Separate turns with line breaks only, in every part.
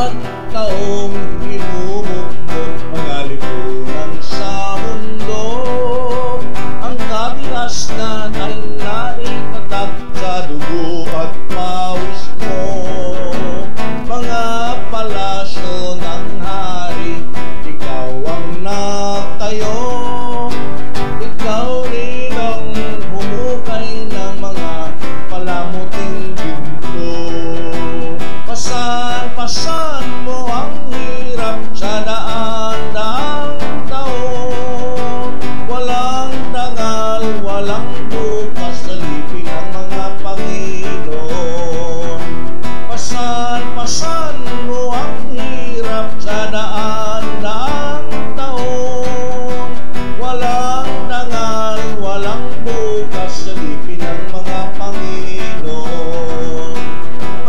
bawat taong minumukmok mga lipunan sa mundo. Ang kabigas na naitatag sa dugo at pawis mo. Mga palasyo ng hari, ikaw ang nagtayo. Ikaw rin ang humukay ng mga palamuting ginto. Pasan mo ang hirap sa daan-daang taon. Walang dangal, walang bukas sa lipin ng mga Panginoon. Pasan mo ang hirap sa daan-daang taon. Walang dangal, walang bukas sa lipin ng mga Panginoon.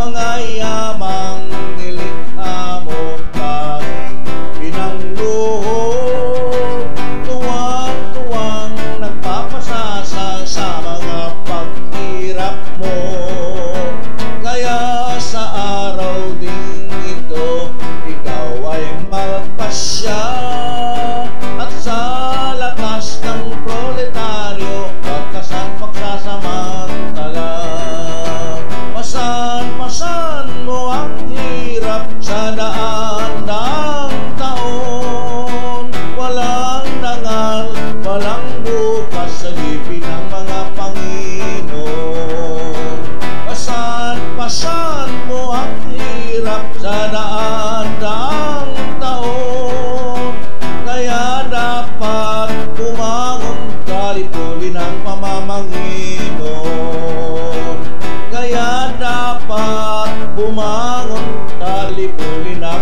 Mga yamang nilikha mo bakit pinangluho. Tuwang-tuwang nagpapasasa sa mga paghirap mo. Kaya sa araw ding ito, ikaw ay magpasya. At sa lakas ng proletaryo, pagkasan pagsasamantala. Pasan mo ang hirap sa daan-daang taon. Walang dangal, walang bukas sa lipin ng mga Panginoon. Pasan mo ang hirap sa daan-daang taon. Kaya dapat bumangon ka, lipulin ang pamamanginoon. Kaya dapat bumangon ka, lipulin ang